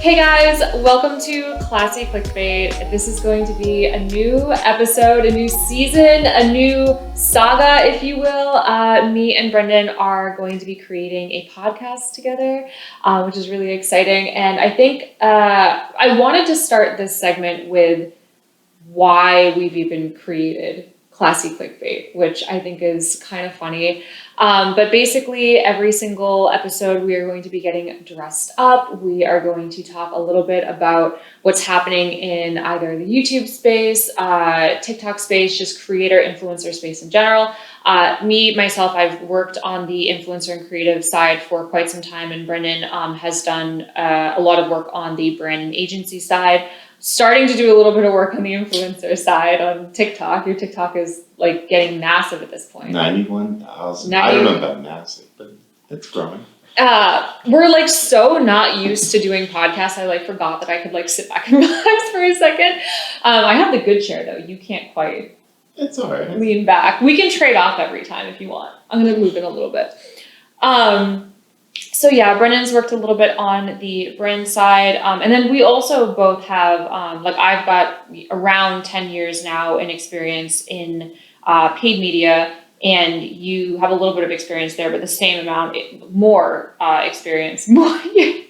Hey guys, welcome to Classy Clickbait. This is going to be a new episode, a new season, a new saga, if you will. Me and Brendan are going to be creating a podcast together, which is really exciting. And I think I wanted to start this segment with why we've even created Classy Clickbait, which I think is kind of funny. But basically, every single episode, we are going to be getting dressed up. We are going to talk a little bit about what's happening in either the YouTube space, TikTok space, just creator, influencer space in general. Myself, I've worked on the influencer and creative side for quite some time, and Brendan has done a lot of work on the brand and agency side. Starting to do a little bit of work on the influencer side on TikTok. Your TikTok is like getting massive at this point. 91,000. I don't know about massive, but it's growing. We're like so not used to doing podcasts. I forgot that I could sit back and relax for a second. I have the good chair though. You can't quite. It's all right. Lean back. We can trade off every time if you want. I'm gonna move it a little bit. So yeah, Brennan's worked a little bit on the brand side. And then we also both have, I've got around 10 years now in experience in paid media, and you have a little bit of experience there, but the same amount, more experience, 3 times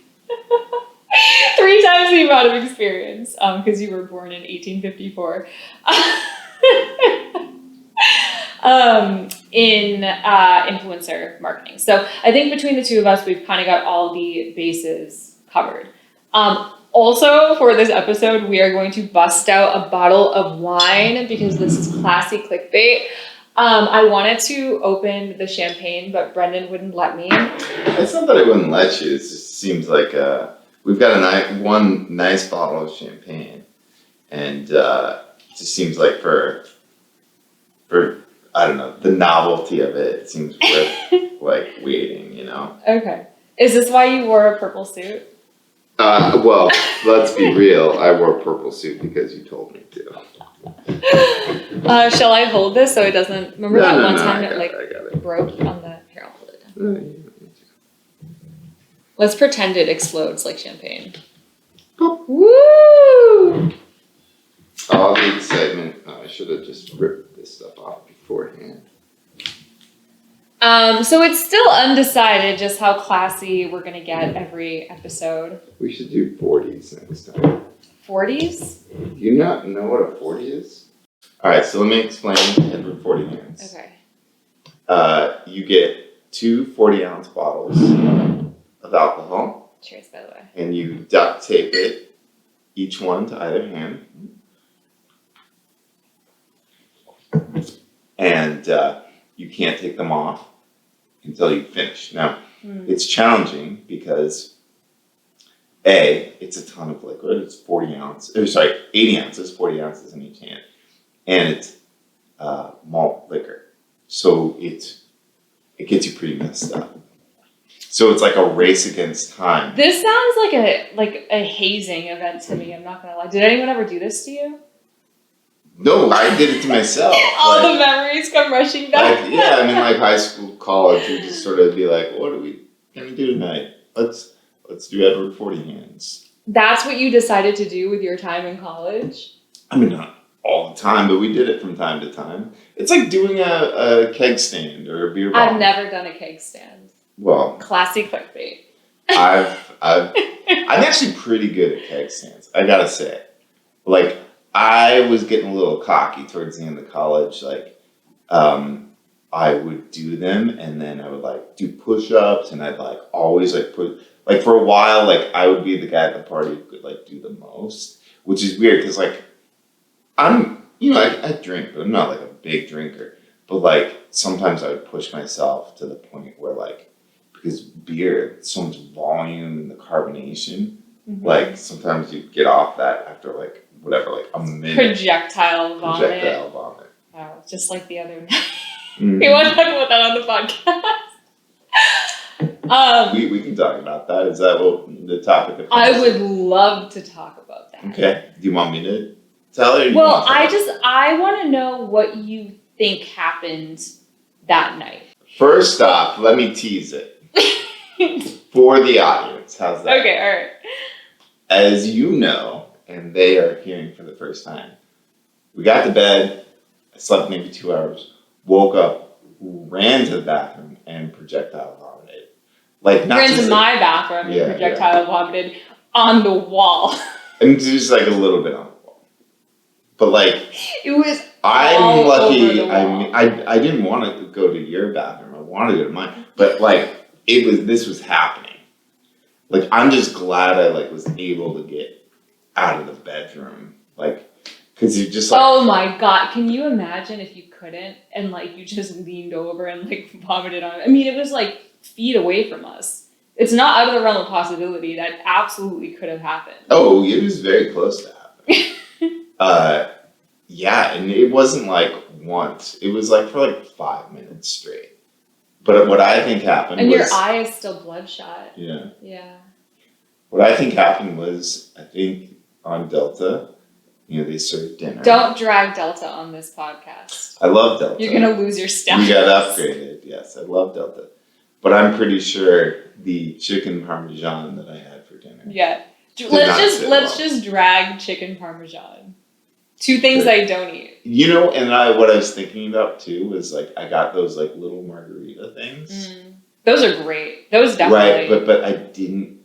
the amount of experience, because you were born in 1854. In influencer marketing. So I think between the two of us, we've kind of got all the bases covered. Also, for this episode, we are going to bust out a bottle of wine because this is Classy Clickbait. I wanted to open the champagne, but Brendan wouldn't let me. It's not that I wouldn't let you. It just seems like we've got one nice bottle of champagne, and it just seems like for I don't know, the novelty of it seems worth waiting, you know? Okay. Is this why you wore a purple suit? Well, let's be real. I wore a purple suit because you told me to. Shall I hold this so it doesn't... Remember that one time it broke on the... Here, I'll hold it down. Yeah. Let's pretend it explodes like champagne. Boop. Woo! All the excitement. I should have just ripped this stuff off beforehand. So it's still undecided just how classy we're going to get every episode. We should do 40s next time. 40s? Do you not know what a 40 is? Alright, so let me explain every 40 hands. Okay. You get 2 40-ounce bottles of alcohol. Cheers, by the way. And you duct tape it, each one to either hand. And you can't take them off until you finish. Now, it's challenging because it's a ton of liquid. It's 80 ounces, 40 ounces in each hand. And it's malt liquor. So it gets you pretty messed up. So it's like a race against time. This sounds like a hazing event to me, I'm not going to lie. Did anyone ever do this to you? No, I did it to myself. All the memories come rushing back. High school, college, you just sort of be like, what are we going to do tonight? Let's do Edward 40 hands. That's what you decided to do with your time in college? I mean, not all the time, but we did it from time to time. It's like doing a keg stand or a beer bong. I've never done a keg stand. Well. Classy Clickbait. I'm actually pretty good at keg stands, I gotta say. I was getting a little cocky towards the end of college. I would do them, and then I would do push-ups, and I'd always put for a while I would be the guy at the party who could do the most, which is weird because I'm I drink, but I'm not a big drinker. But sometimes I would push myself to the point where because beer, so much volume and the carbonation, sometimes you get off that after a minute. Projectile vomit. Oh, just like the other night. We want to talk about that on the podcast. We can talk about that. Is that what the topic of I would love to talk about that. Okay. Do you want me to tell her? Well, I want to know what you think happened that night. First off, let me tease it. For the audience. How's that? Okay, all right. as you know, and they are hearing for the first time, we got to bed, I slept maybe 2 hours, woke up, ran to the bathroom, and projectile vomited. Like, not ran just to my bathroom and projectile vomited on the wall. And just like a little bit on the wall. But like, it was I'm lucky. I didn't want to go to your bathroom. I wanted to go to mine. But like, this was happening. Like, I'm just glad I like was able to get out of the bedroom. Like, because you just like. Oh my God. Can you imagine if you couldn't and like you just leaned over and like vomited on it? I mean, it was like feet away from us. It's not out of the realm of possibility. That absolutely could have happened. Oh, it was very close to happening. Yeah, and it wasn't like once. It was like for like 5 minutes straight. But what I think happened and was... your eye is still bloodshot. Yeah. Yeah. What I think happened was, I think on Delta, they served dinner. Don't drag Delta on this podcast. I love Delta. You're going to lose your status. We got upgraded, yes. I love Delta. But I'm pretty sure the chicken parmesan that I had for dinner... Yeah. Let's just drag chicken parmesan. Two things I don't eat. And what I was thinking about too was like I got those like little margarita things. Those are great. Those definitely. Right, but I didn't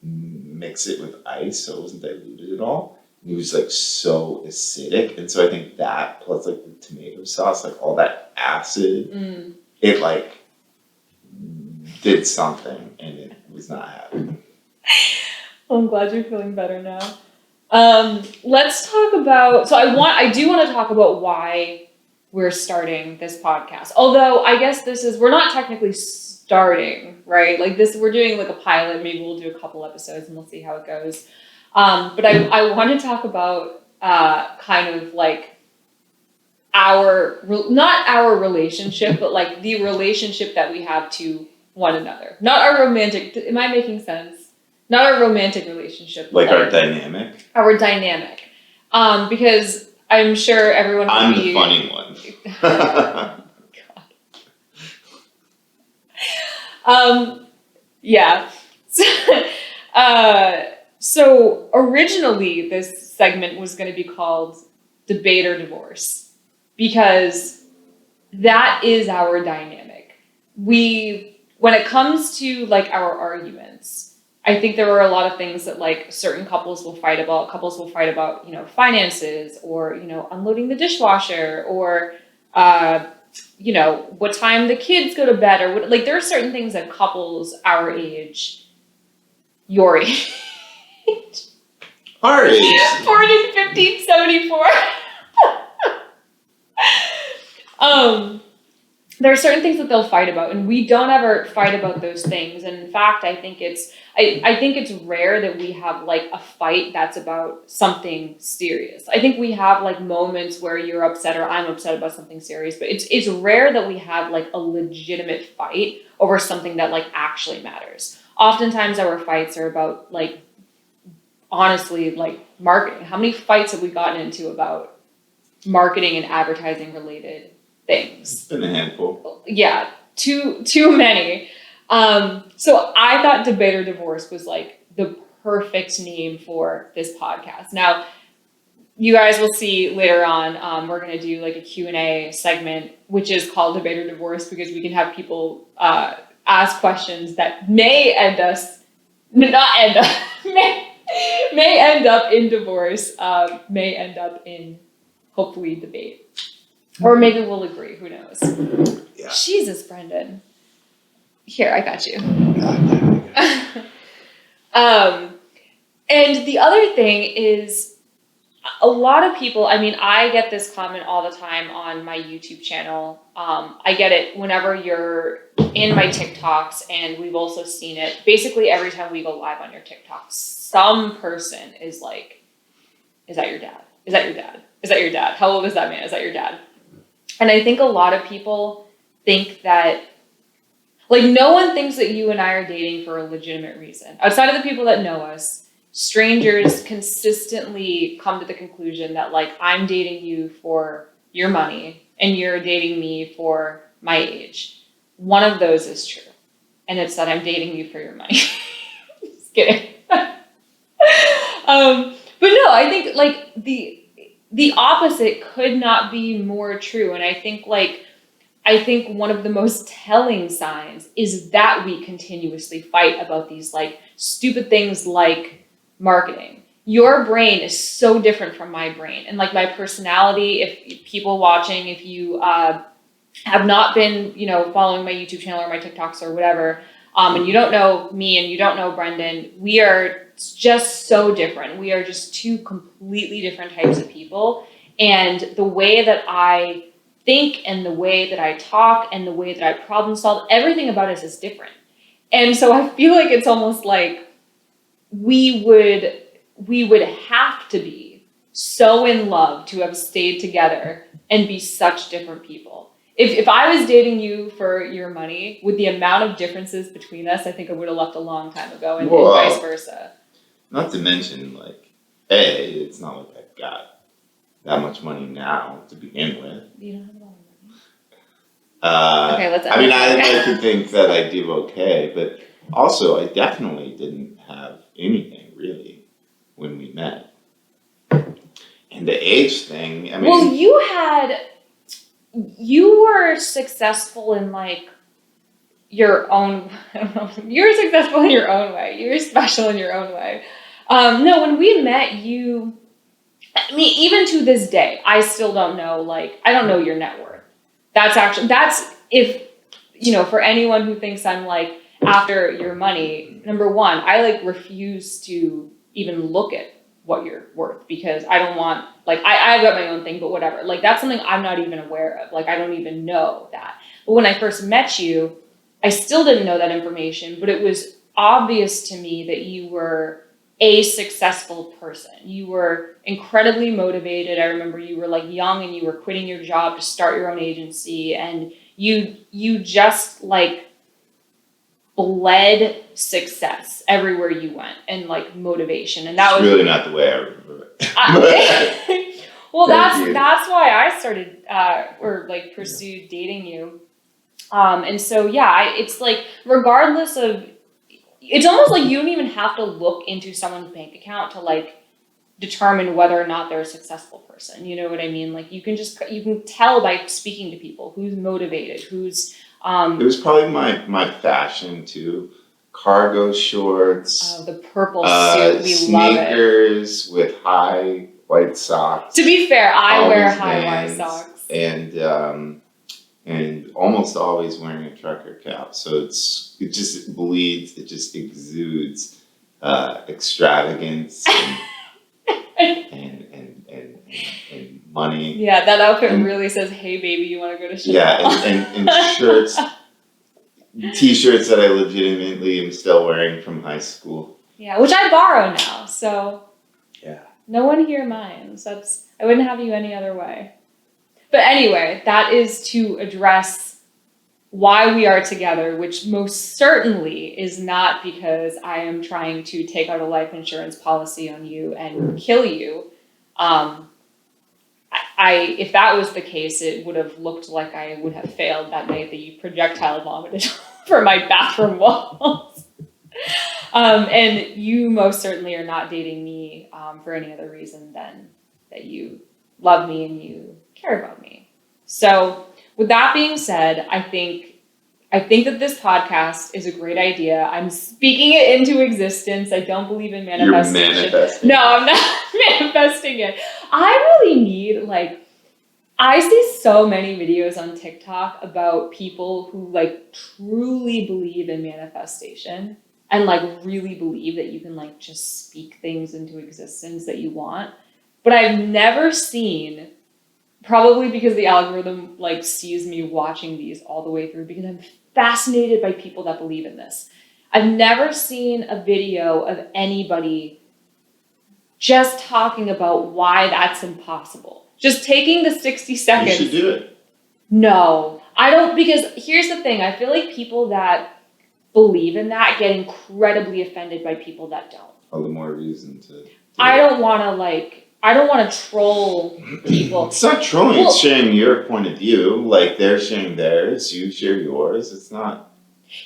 mix it with ice, so it wasn't diluted at all. It was like so acidic, and so I think that plus like the tomato sauce, like all that acid, it like did something, and it was not happening. Well, I'm glad you're feeling better now. Let's talk about, I do want to talk about why we're starting this podcast. Although I guess we're not technically starting, right? Like we're doing like a pilot. Maybe we'll do a couple episodes and we'll see how it goes. But I want to talk about, kind of like not our relationship, but like the relationship that we have to one another. Not our romantic, am I making sense? Not our romantic relationship. Like our dynamic? Our dynamic. Because I'm sure everyone I'm the funny one. God. Yeah. So originally this segment was going to be called Debate or Divorce. Because that is our dynamic. When it comes to like our arguments, I think there are a lot of things that like certain couples will fight about. Couples will fight about, finances or, unloading the dishwasher or, what time the kids go to bed or what, like there are certain things that couples our age, your age, our age, 40, 15, 74. There are certain things that they'll fight about, and we don't ever fight about those things. And in fact, I think it's rare that we have like a fight that's about something serious. I think we have like moments where you're upset or I'm upset about something serious, but it's rare that we have like a legitimate fight over something that like actually matters. Oftentimes our fights are about like, honestly, like marketing. How many fights have we gotten into about marketing and advertising related things? It's been a handful. Yeah, too many. So I thought Debate or Divorce was like the perfect name for this podcast. Now, you guys will see later on, we're going to do like a Q&A segment, which is called Debate or Divorce because we can have people ask questions that may end up in divorce, may end up in hopefully debate. Or maybe we'll agree, who knows? Yeah. Jesus, Brendan. Here, I got you. And the other thing is, a lot of people, I get this comment all the time on my YouTube channel. I get it whenever you're in my TikToks, and we've also seen it basically every time we go live on your TikToks. Some person is like, is that your dad? Is that your dad? Is that your dad? How old is that man? Is that your dad? And I think a lot of people think that, like, no one thinks that you and I are dating for a legitimate reason. Outside of the people that know us, strangers consistently come to the conclusion that, like, I'm dating you for your money and you're dating me for my age. One of those is true. And it's that I'm dating you for your money. Just kidding. But no, I think like the opposite could not be more true. And I think one of the most telling signs is that we continuously fight about these like stupid things like marketing. Your brain is so different from my brain, and like my personality. If people watching, if you have not been, following my YouTube channel or my TikToks or whatever, and you don't know me and you don't know Brendan, we are just so different. We are just two completely different types of people, and the way that I think and the way that I talk and the way that I problem solve, everything about us is different. And so I feel like it's almost like we would have to be so in love to have stayed together and be such different people. If I was dating you for your money, with the amount of differences between us, I think I would have left a long time ago, and vice versa. Not to mention, like, it's not like I've got that much money now to begin with. You don't have a lot of money. Okay, let's end I like to think that I do okay, but also I definitely didn't have anything really when we met. And the age thing, well, you were successful in like your own, I don't know, you were successful in your own way. You were special in your own way. No, when we met, even to this day, I still don't know, like, I don't know your net worth. That's if, for anyone who thinks I'm like after your money, number one, I like refuse to even look at what you're worth, because I don't want, like, I've got my own thing, but whatever. Like, that's something I'm not even aware of. Like, I don't even know that. But when I first met you, I still didn't know that information, but it was obvious to me that you were a successful person. You were incredibly motivated. I remember you were like young and you were quitting your job to start your own agency, and you just like bled success everywhere you went, and like motivation, and that was really not the way I remember it. Well, that's why I started or like pursued dating you, and so it's like regardless of, it's almost like you don't even have to look into someone's bank account to like determine whether or not they're a successful person. You know what I mean? Like you can tell by speaking to people who's motivated, who's it was probably my fashion too. Cargo shorts. The purple suit, we love it. Sneakers with high white socks. To be fair, I wear high white socks. And almost always wearing a trucker cap. So it just bleeds, it just exudes extravagance and money. Yeah, that outfit really says, "Hey baby, you want to go to Chanel?" Yeah, and shirts, t-shirts that I legitimately am still wearing from high school. Yeah, which I borrow now, so yeah. No one here minds. I wouldn't have you any other way. But anyway, that is to address why we are together, which most certainly is not because I am trying to take out a life insurance policy on you and kill you. If that was the case, it would have looked like I would have failed that night that you projectile vomited for my bathroom walls. And you most certainly are not dating me for any other reason than that you love me and you care about me. So with that being said, I think that this podcast is a great idea. I'm speaking it into existence. I don't believe in manifestation. You're manifesting. No, I'm not manifesting it. I really need, like, I see so many videos on TikTok about people who like truly believe in manifestation and like really believe that you can like just speak things into existence that you want. But I've never seen, probably because the algorithm like sees me watching these all the way through, because I'm fascinated by people that believe in this. I've never seen a video of anybody just talking about why that's impossible. Just taking the 60 seconds. You should do it. No, I don't, because here's the thing. I feel like people that believe in that get incredibly offended by people that don't. All the more reason to. I don't want to troll people. It's not trolling, it's sharing your point of view. Like they're sharing theirs, you share yours. It's not.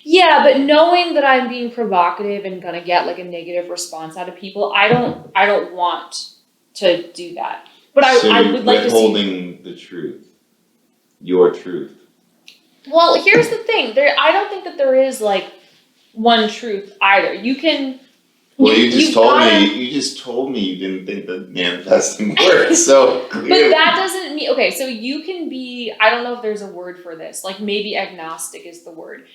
Yeah, but knowing that I'm being provocative and gonna get like a negative response out of people, I don't want to do that. But I would like to see. Withholding the truth, your truth. Well, here's the thing. I don't think that there is like one truth either. You can. Well, you just told me you didn't think that manifesting works. So clearly. But that doesn't mean okay. So you can be. I don't know if there's a word for this. Like maybe agnostic is the word.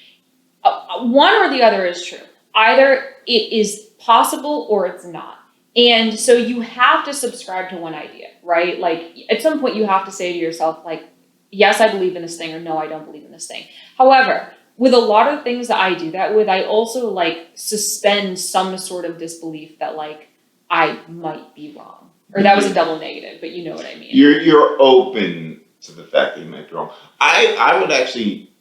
One or the other is true. Either it is possible or it's not. And so you have to subscribe to one idea, right? Like at some point you have to say to yourself, like, yes, I believe in this thing, or no, I don't believe in this thing. However, with a lot of things that I do that with, I also like suspend some sort of disbelief that like I might be wrong. Or that was a double negative, but you know what I mean. You're open to the fact that you might be wrong. I would actually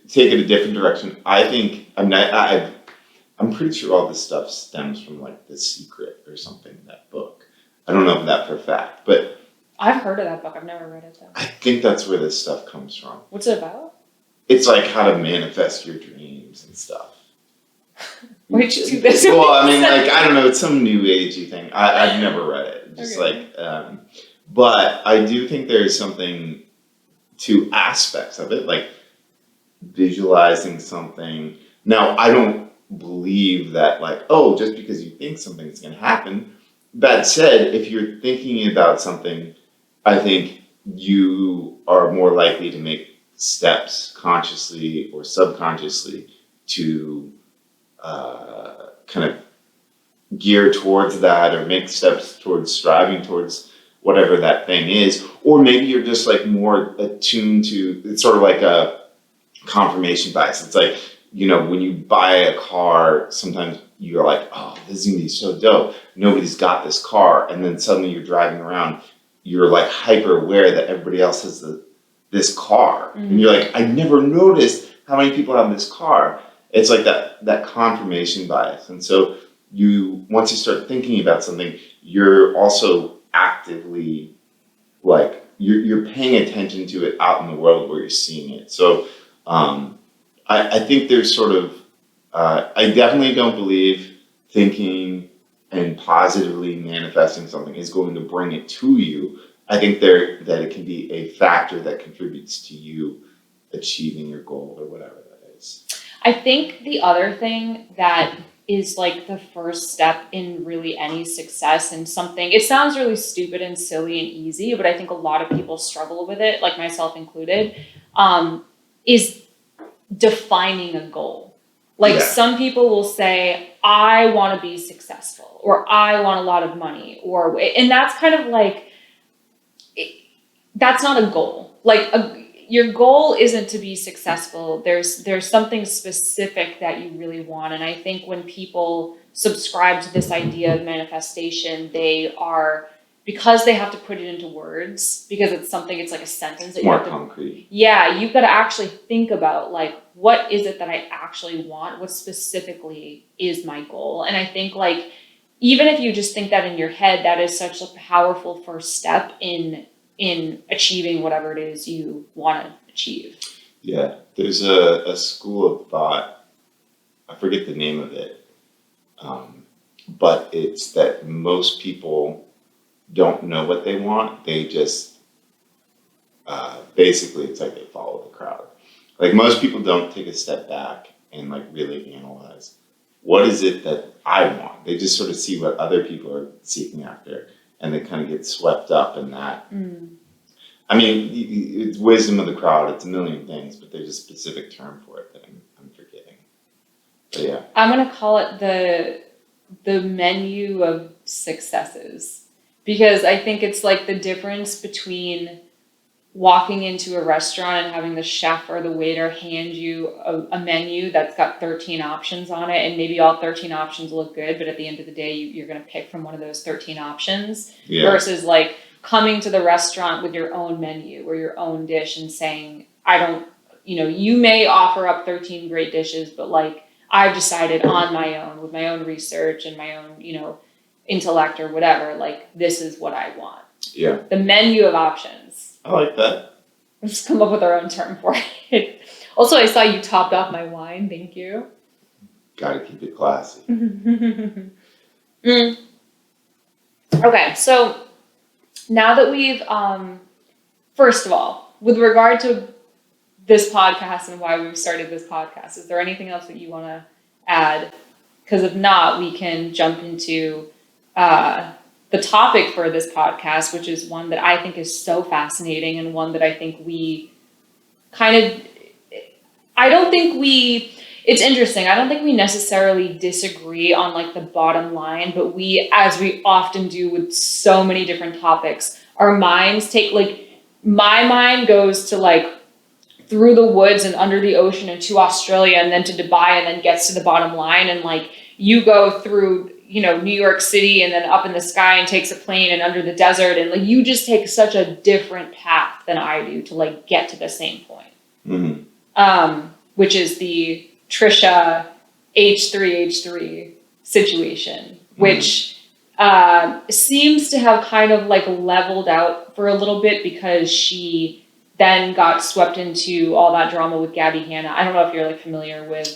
take it a different direction. I think I'm pretty sure all this stuff stems from like The Secret or something, that book. I don't know if that for a fact, but I've heard of that book. I've never read it though. I think that's where this stuff comes from. What's it about? It's like how to manifest your dreams and stuff. Where'd you do this? Well, I mean, like, I don't know, it's some new agey thing. I've never read it. Just okay. But I do think there's something to aspects of it, like visualizing something. Now, I don't believe that, like, oh, just because you think something's going to happen. That said, if you're thinking about something, I think you are more likely to make steps consciously or subconsciously to kind of gear towards that, or make steps towards striving towards whatever that thing is. Or maybe you're just like more attuned to, it's sort of like a confirmation bias. It's like, you know, when you buy a car, sometimes you're like, oh, this is gonna be so dope. Nobody's got this car. And then suddenly you're driving around, you're like hyper aware that everybody else has this car. Mm-hmm. And you're like, I never noticed how many people have this car. It's like that confirmation bias. And so once you start thinking about something, you're also actively, like, you're paying attention to it out in the world where you're seeing it. So I think there's sort of, I definitely don't believe thinking and positively manifesting something is going to bring it to you. I think that it can be a factor that contributes to you achieving your goal or whatever that is. I think the other thing that is like the first step in really any success in something, it sounds really stupid and silly and easy, but I think a lot of people struggle with it, like myself included, is defining a goal. Like some people will say, I want to be successful, or I want a lot of money, and that's kind of like, that's not a goal. Like your goal isn't to be successful. There's something specific that you really want. And I think when people subscribe to this idea of manifestation, because they have to put it into words, because it's like a sentence that more concrete. Yeah, you've got to actually think about, like, what is it that I actually want? What specifically is my goal? And I think, like, even if you just think that in your head, that is such a powerful first step in achieving whatever it is you want to achieve. Yeah, there's a school of thought, I forget the name of it, but it's that most people don't know what they want. They just, basically, it's like they follow the crowd. Like, most people don't take a step back and, like, really analyze, what is it that I want? They just sort of see what other people are seeking after, and they kind of get swept up in that. Mm. I mean, it's wisdom of the crowd. It's a million things, but there's a specific term for it that I'm forgetting. But yeah. I'm going to call it the menu of successes, because I think it's like the difference between walking into a restaurant and having the chef or the waiter hand you a menu that's got 13 options on it, and maybe all 13 options look good, but at the end of the day, you're going to pick from one of those 13 options, versus like coming to the restaurant with your own menu or your own dish and saying, you may offer up 13 great dishes, but like, I've decided on my own, with my own research and my own, intellect or whatever, like, this is what I want. Yeah. The menu of options. I like that. We'll just come up with our own term for it. Also, I saw you topped off my wine. Thank you. Gotta keep it classy. Okay, so now that we've, first of all, with regard to this podcast and why we've started this podcast, is there anything else that you want to add? Because if not, we can jump into the topic for this podcast, which is one that I think is so fascinating and one that I think we it's interesting. I don't think we necessarily disagree on like the bottom line, but we, as we often do with so many different topics, our minds take my mind goes to like through the woods and under the ocean and to Australia and then to Dubai and then gets to the bottom line. And like you go through, New York City and then up in the sky and takes a plane and under the desert. And like, you just take such a different path than I do to like get to the same point. Mm-hmm. Which is the Trisha H3H3 situation, which seems to have kind of like leveled out for a little bit because she then got swept into all that drama with Gabby Hanna. I don't know if you're like familiar with.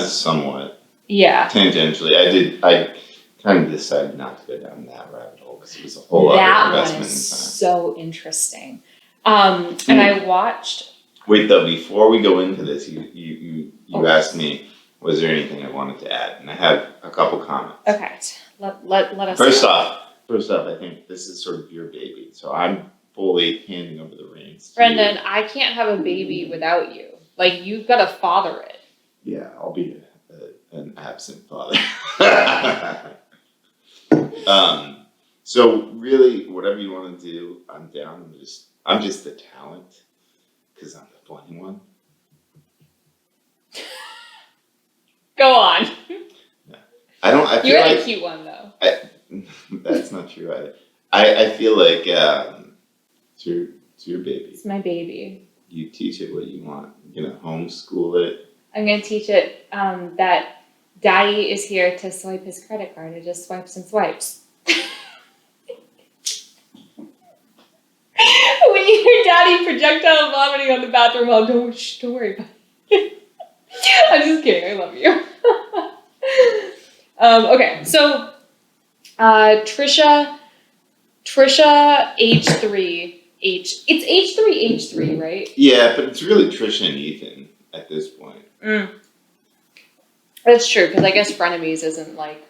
Somewhat. Yeah. Tangentially, I kind of decided not to go down that rabbit hole because it was a whole other investment. That one is so interesting. And I watched. Wait, though, before we go into this, you asked me, was there anything I wanted to add? And I have a couple comments. Okay, let us First off, I think this is sort of your baby, so I'm fully handing over the reins. Brendan, I can't have a baby without you. Like, you've got to father it. Yeah, I'll be an absent father. So really, whatever you want to do, I'm down. I'm just the talent. Because I'm the funny one. Go on. Yeah. You're the cute one, though. That's not true either. I feel like it's your baby. It's my baby. You teach it what you want. You're going to homeschool it. I'm going to teach it that Daddy is here to swipe his credit card. It just swipes and swipes. When you hear Daddy projectile vomiting on the bathroom wall, don't worry about it. I'm just kidding. I love you. Okay, so Trisha H3H. It's H3H3, right? Yeah, but it's really Trisha and Ethan at this point. That's true, because I guess Frenemies isn't like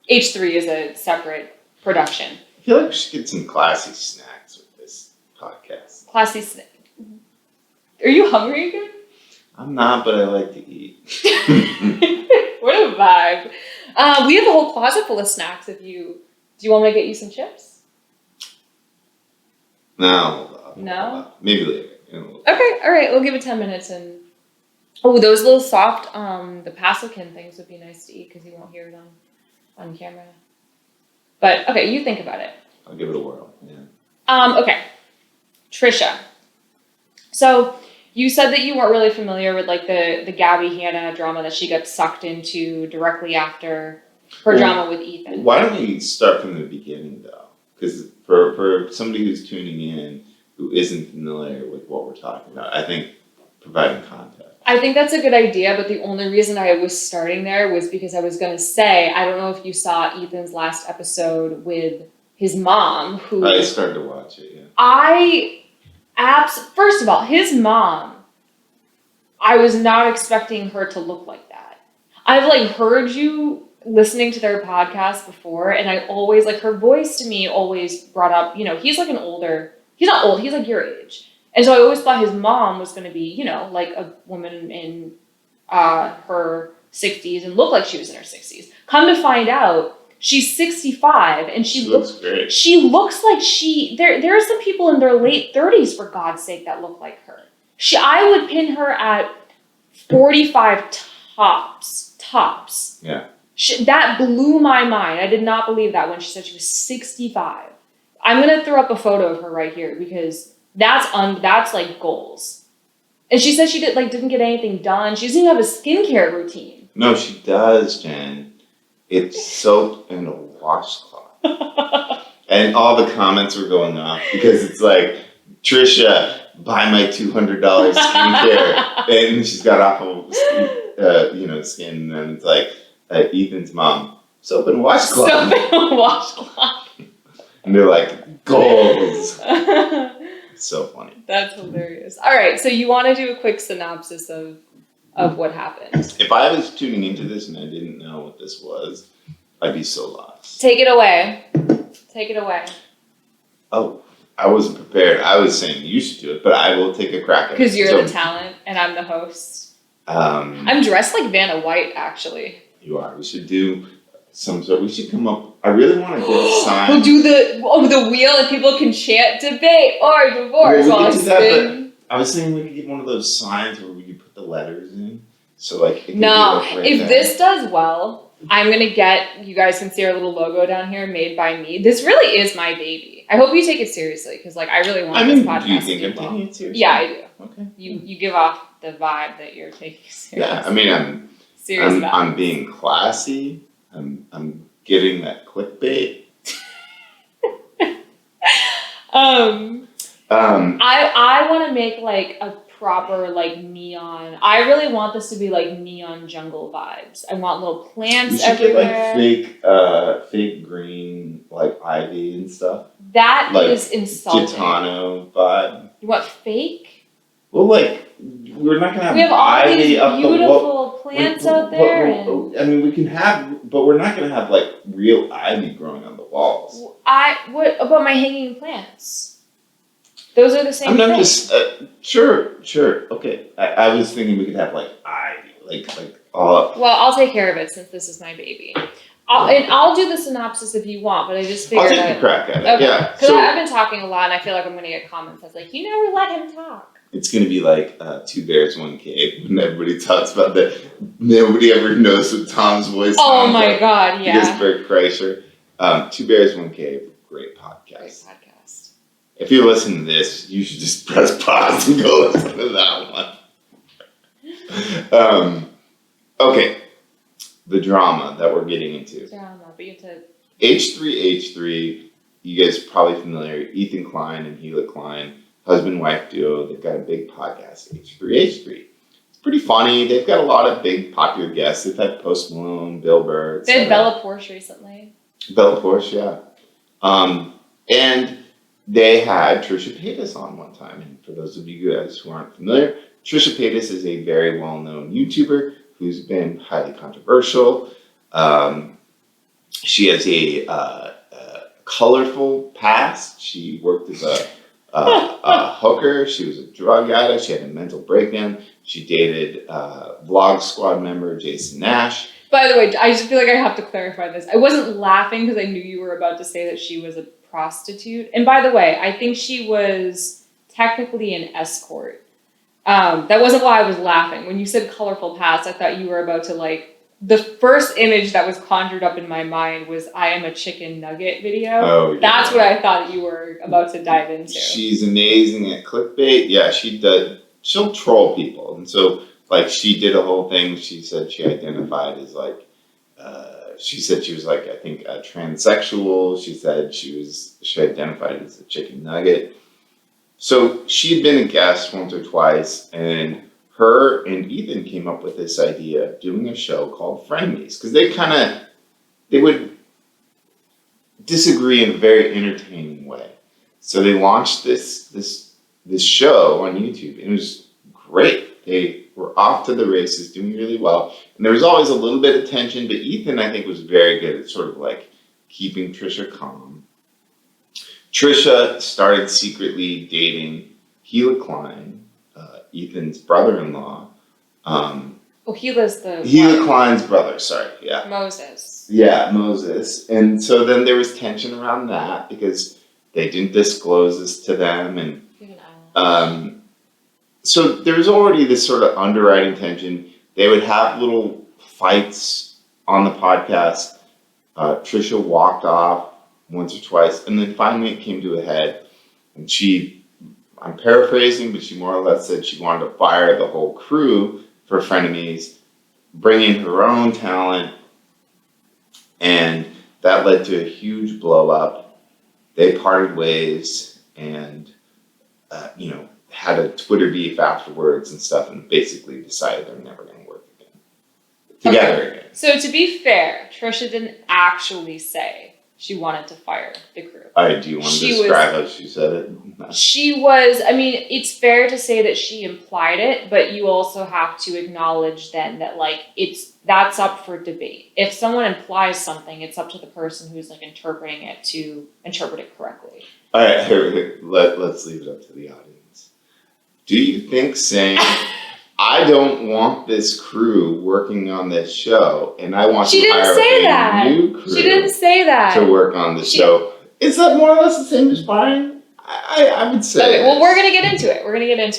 H3 is a separate production. I feel like we should get some classy snacks with this podcast. Classy. Are you hungry again? I'm not, but I like to eat. What a vibe. We have a whole closet full of snacks. Do you want me to get you some chips? No. Hold up. Maybe later. Okay, all right. We'll give it 10 minutes and. Oh, those little soft, the Pasolkin things would be nice to eat because you won't hear it on camera. But okay, you think about it. I'll give it a whirl. Yeah. Okay, Trisha. So you said that you weren't really familiar with like the Gabby Hanna drama that she got sucked into directly after her drama with Ethan. Why don't we start from the beginning though? Because for somebody who's tuning in who isn't familiar with what we're talking about, I think providing context. I think that's a good idea, but the only reason I was starting there was because I was going to say, I don't know if you saw Ethan's last episode with his mom, who... I started to watch it, yeah. First of all, his mom, I was not expecting her to look like that. I've, like, heard you listening to their podcast before, and I always, like, her voice to me always brought up, he's, like, he's not old, he's, like, your age. And so I always thought his mom was going to be, like a woman in her 60s and look like she was in her 60s. Come to find out, she's 65 and she looks great. She looks like there are some people in their late 30s, for God's sake, that look like her. I would pin her at 45 tops. Yeah. That blew my mind. I did not believe that when she said she was 65. I'm going to throw up a photo of her right here because... That's like goals. And she said she didn't get anything done. She doesn't even have a skincare routine. No, she does, Jen. It's soap and a washcloth. And all the comments were going off because it's like, Trisha, buy my $200 skincare. And she's got awful, skin. And it's like, Ethan's mom, soap and washcloth. Soap and washcloth. And they're like, goals. It's so funny. That's hilarious. All right, so you want to do a quick synopsis of what happened. If I was tuning into this and I didn't know what this was, I'd be so lost. Take it away. Take it away. Oh, I wasn't prepared. I was saying you should do it, but I will take a crack at it. Because you're the talent and I'm the host. I'm dressed like Vanna White, actually. You are. We should do some sort. We should come up. I really want to get a sign. We'll do the wheel and people can chant debate or divorce while I spin. I was thinking we could get one of those signs where we could put the letters in. So like. It could no, be like right if there. this does well, I'm gonna get. You guys can see our little logo down here, made by me. This really is my baby. I hope you take it seriously because like I really want this podcast. Do you think to I'm do well. taking it seriously? Yeah, I do. Okay. You give off the vibe that you're taking it seriously. Yeah, I mean I'm serious about I'm being classy. I'm getting that clickbait. I want to make like a proper like neon. I really want this to be like neon jungle vibes. I want little plants we should everywhere. get like fake green like ivy and stuff. That like is insulting. Gitano vibe. You want fake? Well, like we're not gonna have We have all ivy these up beautiful plants out there. I mean, we can have, but we're not gonna have like real ivy growing on the walls. What about my hanging plants? Those are the same thing. I'm just sure, okay. I was thinking we could have like ivy, like all. Well, I'll take care of it since this is my baby. I'll do the synopsis if you want, but I just figured I'll take a crack at it. Okay. Yeah, because I've been talking a lot, and I feel like I'm going to get comments that's like, you never let him talk. It's going to be like Two Bears, One Cave when everybody talks about that. Nobody ever knows what Tom's voice. Oh my God! Yeah. Because Bert Kreischer. Two Bears, One Cave. Great podcast. Great podcast. If you're listening to this, you should just press pause and go listen to that one. Okay. The drama that we're getting into. Drama, but you have to. H3H3, you guys are probably familiar. Ethan Klein and Gila Klein, husband-wife duo. They've got a big podcast, H3H3. It's pretty funny. They've got a lot of big popular guests. They've had Post Malone, Bill Burr. They had Bella Porsche recently. Bella Porsche, yeah. And they had Trisha Paytas on one time. And for those of you guys who aren't familiar, Trisha Paytas is a very well-known YouTuber who's been highly controversial. She has a colorful past. She worked as a hooker. She was a drug addict. She had a mental breakdown. She dated Vlog Squad member Jason Nash. By the way, I just feel like I have to clarify this. I wasn't laughing because I knew you were about to say that she was a prostitute. And by the way, I think she was technically an escort. That wasn't why I was laughing. When you said colorful past, I thought you were about to like, the first image that was conjured up in my mind was I Am a Chicken Nugget video. Oh, yeah. That's what I thought you were about to dive into. She's amazing at clickbait. Yeah, she'll troll people. And so, like, she did a whole thing. She said she identified as, like, she said she was, like, I think, a transsexual. She said she identified as a chicken nugget. So she had been a guest once or twice, and her and Ethan came up with this idea of doing a show called Frenemies, because they would disagree in a very entertaining way. So they launched this show on YouTube, and it was great. They were off to the races, doing really well, and there was always a little bit of tension, but Ethan, I think, was very good at sort of like keeping Trisha calm. Trisha started secretly dating Gila Klein, Ethan's brother-in-law. Gila Klein's brother, sorry, yeah. Moses. Yeah, Moses. And so then there was tension around that because they didn't disclose this to them. And so there was already this sort of underwriting tension. They would have little fights on the podcast. Trisha walked off once or twice, and then finally it came to a head. And I'm paraphrasing, but she more or less said she wanted to fire the whole crew for Frenemies, bring in her own talent, and that led to a huge blow up. They parted ways, and had a Twitter beef afterwards and stuff, and basically decided they're never going to work together again. So to be fair, Trisha didn't actually say she wanted to fire the crew. All right, do you want to describe how she said it? No. She was, I mean, it's fair to say that she implied it, but you also have to acknowledge then that, like, that's up for debate. If someone implies something, it's up to the person who's, like, interpreting it to interpret it correctly. All right, let's leave it up to the audience. Do you think saying... I don't want this crew working on this show, and I want to hire a new crew. She didn't say that. To work on the show. Is that more or less the same as firing? I would say. Okay, well, we're going to get into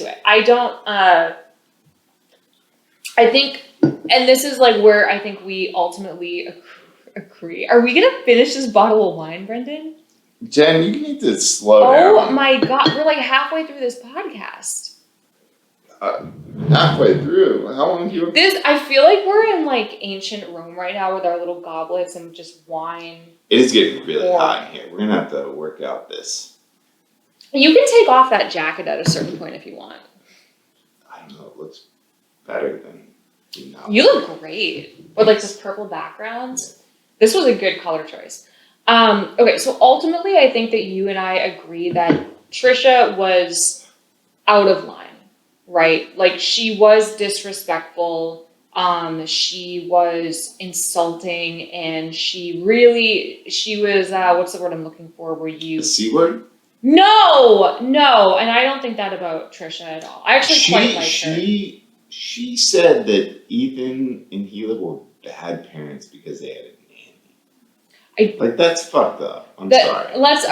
it. I don't, I think, and this is like where I think we ultimately agree. Are we going to finish this bottle of wine, Brendan? Jen, you need to slow down. Oh my God, we're like halfway through this podcast. Halfway through. How long do you... I feel like we're in like ancient Rome right now with our little goblets and just wine. It is getting really hot in here. We're going to have to work out this. You can take off that jacket at a certain point if you want. I don't know. It looks better than... You look great. With like this purple background. Yeah. This was a good color choice. Okay, so ultimately I think that you and I agree that Trisha was out of line. Right? Like, she was disrespectful, she was insulting, and she was, what's the word I'm looking for, The C word? No! And I don't think that about Trisha at all. I actually quite like her. She said that Ethan and Gila were bad parents because they had a nanny. Like, that's fucked up. I'm sorry. Let's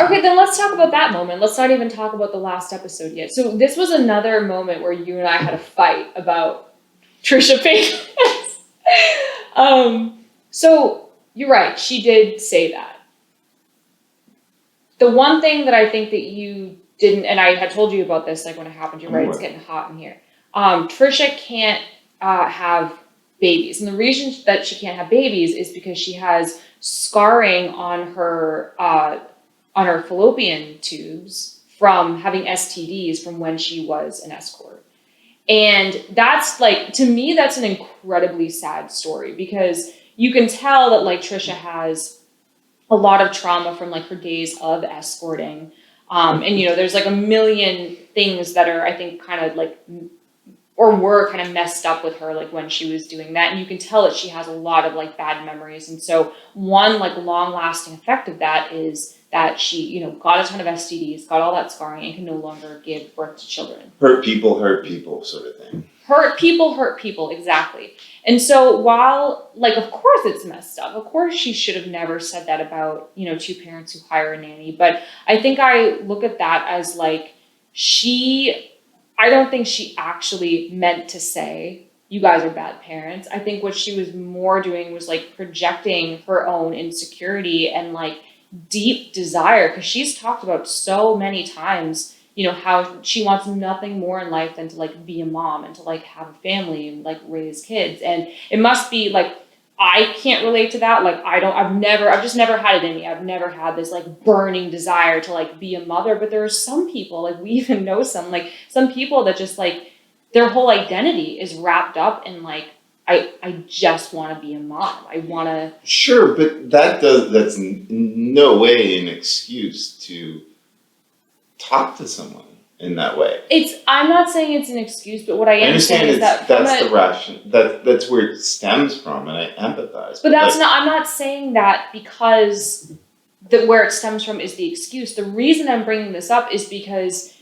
talk about that moment. Let's not even talk about the last episode yet. So this was another moment where you and I had a fight about Trisha Paytas. So you're right. She did say that. The one thing that I think that you didn't, and I had told you about this, like when it happened, you're right, it's getting hot in here. Trisha can't have babies. And the reason that she can't have babies is because she has scarring on her fallopian tubes from having STDs from when she was an escort. And that's like, to me, that's an incredibly sad story because you can tell that like Trisha has a lot of trauma from like her days of escorting. And you know, there's like a million things that are, I think, kind of like, or were kind of messed up with her, like when she was doing that. And you can tell that she has a lot of like bad memories. And so one like long lasting effect of that is that she, you know, got a ton of STDs, got all that scarring and can no longer give birth to children. Hurt people sort of thing. Hurt people, exactly. And so while, like, of course it's messed up. Of course she should have never said that about, you know, two parents who hire a nanny. But I think I look at that as like, I don't think she actually meant to say, you guys are bad parents. I think what she was more doing was like projecting her own insecurity and like deep desire. Because she's talked about so many times, you know, how she wants nothing more in life than to like be a mom and to like have a family and like raise kids. And it must be like, I can't relate to that. Like, I've just never had it in me. I've never had this like burning desire to like be a mother. But there are some people, like we even know some people that just like their whole identity is wrapped up in like, I just want to be a mom. I want to. Sure, but that's no way an excuse to talk to someone in that way. I'm not saying it's an excuse, but what I am saying is that that's the ration. That's where it stems from, and I empathize. But that's not. I'm not saying that because where it stems from is the excuse. The reason I'm bringing this up is because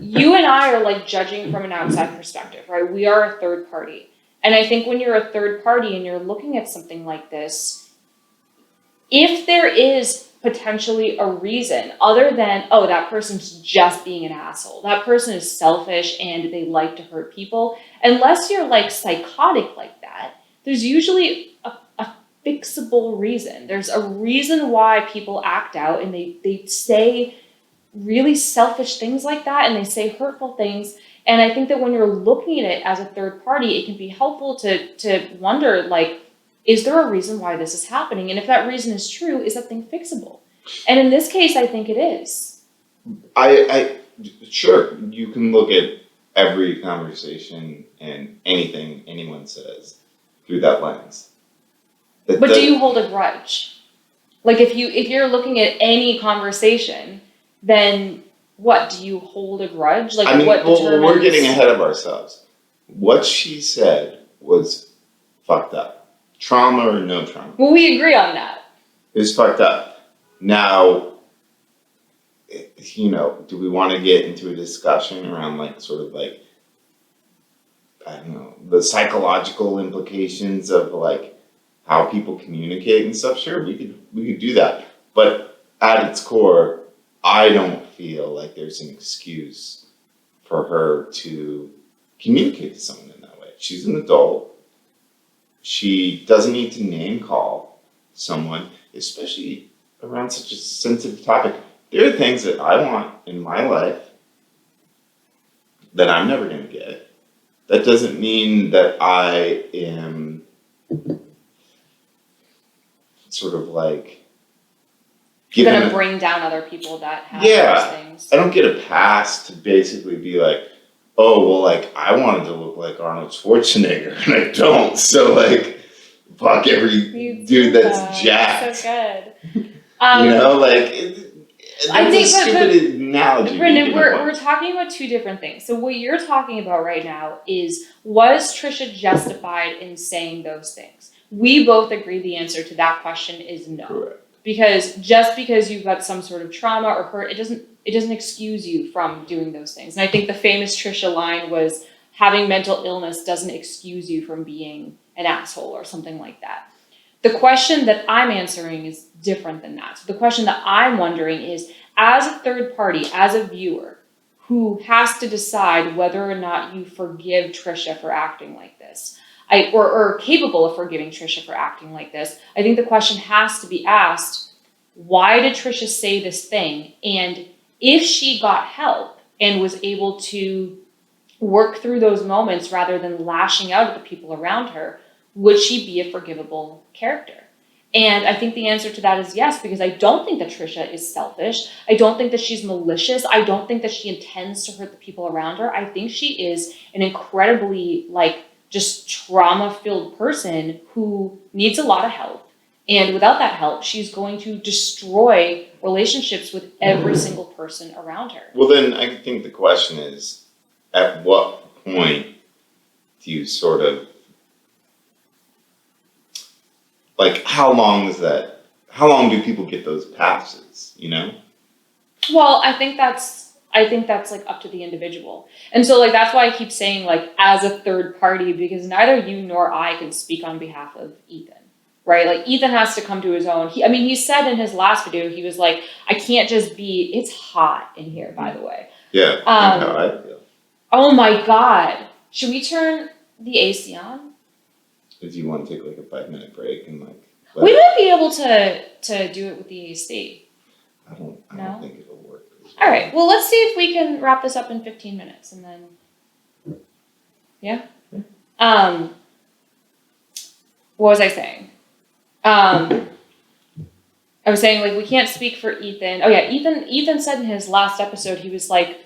you and I are like judging from an outside perspective, right? We are a third party, and I think when you're a third party and you're looking at something like this, if there is potentially a reason other than, oh, that person's just being an asshole. That person is selfish and they like to hurt people. Unless you're like psychotic like that, there's usually a fixable reason. There's a reason why people act out and they say really selfish things like that and they say hurtful things. And I think that when you're looking at it as a third party, it can be helpful to wonder like, is there a reason why this is happening? And if that reason is true, is that thing fixable? And in this case, I think it is. I sure, you can look at every conversation and anything anyone says through that lens. But do you hold a grudge? Like if you're looking at any conversation, then what, do you hold a grudge? Like, I mean, what determines... we're getting ahead of ourselves. What she said was fucked up. Trauma or no trauma. Well, we agree on that. It was fucked up. Now, you know, do we want to get into a discussion around like sort of like, I don't know, the psychological implications of like how people communicate and stuff? Sure, we could do that. But at its core, I don't feel like there's an excuse for her to communicate to someone in that way. She's an adult. She doesn't need to name call someone, especially around such a sensitive topic. There are things that I want in my life that I'm never going to get. That doesn't mean that I am sort of like Gonna bring down other people that have those things. I don't get a pass to basically be like, oh, well, like, I wanted to look like Arnold Schwarzenegger, and I don't. So, like, fuck every dude that's jacked. So good. You know, like, I think a stupid analogy. Brendan, we're talking about two different things. So what you're talking about right now is, was Trisha justified in saying those things? We both agree the answer to that question is no. Correct. Because just because you've got some sort of trauma or hurt, it doesn't excuse you from doing those things. And I think the famous Trisha line was, having mental illness doesn't excuse you from being an asshole or something like that. The question that I'm answering is different than that. So the question that I'm wondering is, as a third party, as a viewer, who has to decide whether or not you forgive Trisha for acting like this, or capable of forgiving Trisha for acting like this, I think the question has to be asked, why did Trisha say this thing? And if she got help and was able to work through those moments rather than lashing out at the people around her, would she be a forgivable character? And I think the answer to that is yes, because I don't think that Trisha is selfish. I don't think that she's malicious. I don't think that she intends to hurt the people around her. I think she is an incredibly, just trauma-filled person who needs a lot of help. And without that help, she's going to destroy relationships with every single person around her. Well, then I think the question is, at what point do you sort of, how long do people get those passes, you know? Well, I think that's up to the individual. And so that's why I keep saying as a third party, because neither you nor I can speak on behalf of Ethan, right? Ethan has to come to his own. He said in his last video, he was like, I can't just be, it's hot in here, by the way. Yeah, that's how I feel. Oh my God. Should we turn the AC on? If you want to take a 5-minute break and we might be able to do it with the AC. I don't think it'll work. All right. Well, let's see if we can wrap this up in 15 minutes, and then, yeah. What was I saying? I was saying we can't speak for Ethan. Oh yeah, Ethan said in his last episode, he was like,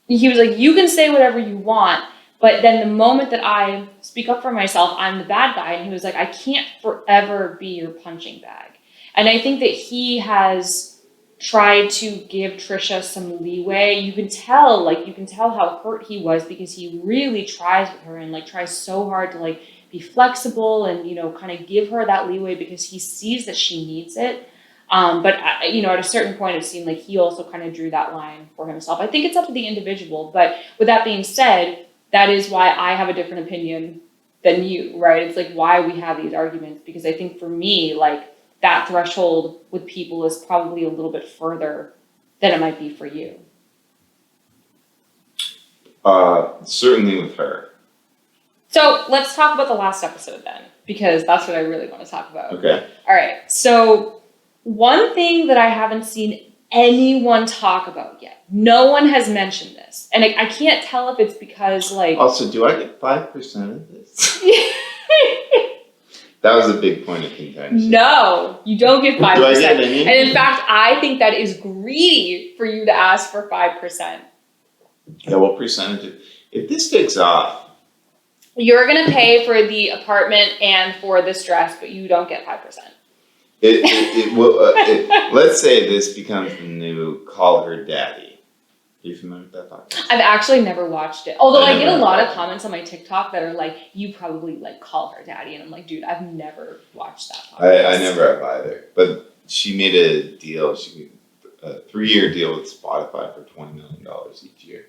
you can say whatever you want, but then the moment that I speak up for myself, I'm the bad guy. And he was like, I can't forever be your punching bag. And I think that he has tried to give Trisha some leeway. You can tell how hurt he was, because he really tries with her and tries so hard to be flexible and, kind of give her that leeway because he sees that she needs it. But at a certain point, it seemed like he also kind of drew that line for himself. I think it's up to the individual. But with that being said, that is why I have a different opinion than you, right? It's why we have these arguments, because I think for me, that threshold with people is probably a little bit further than it might be for you. Certainly with her. So let's talk about the last episode then, because that's what I really want to talk about. Okay. All right. So one thing that I haven't seen anyone talk about yet, no one has mentioned this, and I can't tell if it's because Also, do I get 5% of this? That was a big point of contention. No, you don't get 5%. Do I get any? And in fact, I think that is greedy for you to ask for 5%. Yeah, what percentage? If this takes off, you're gonna pay for the apartment and for this dress, but you don't get 5%. It will. Let's say this becomes the new Call Her Daddy. Are you familiar with that podcast? I've actually never watched it. Although I get a lot of comments on my TikTok that are like, you probably like Call Her Daddy. And I'm like, dude, I've never watched that podcast. I never have either. But she made a deal. She made a 3-year deal with Spotify for $20 million each year.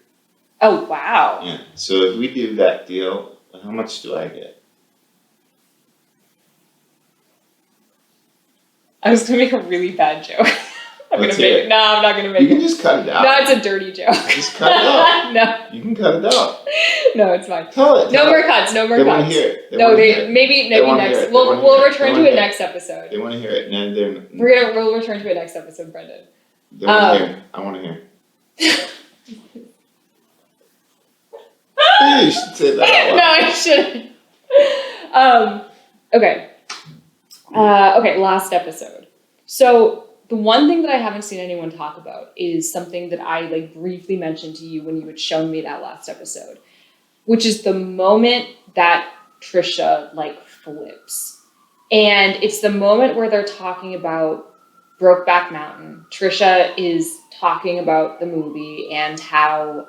Oh, wow. Yeah. So if we do that deal, how much do I get? I was going to make a really bad joke. I'm not gonna make it. You can just cut it out. No, it's a dirty joke. Just cut it out. No. You can cut it out. No, it's fine. Tell it. No more cuts. No more cuts. They want to hear it. Maybe next. We'll return to it next episode. They want to hear it. No, we'll return to it next episode, Brendan. They want to hear. I want to hear. You should say that. No, I shouldn't. Okay. Okay. Last episode. So. The one thing that I haven't seen anyone talk about is something that I like briefly mentioned to you when you had shown me that last episode, which is the moment that Trisha like flips. And it's the moment where they're talking about Brokeback Mountain. Trisha is talking about the movie and how,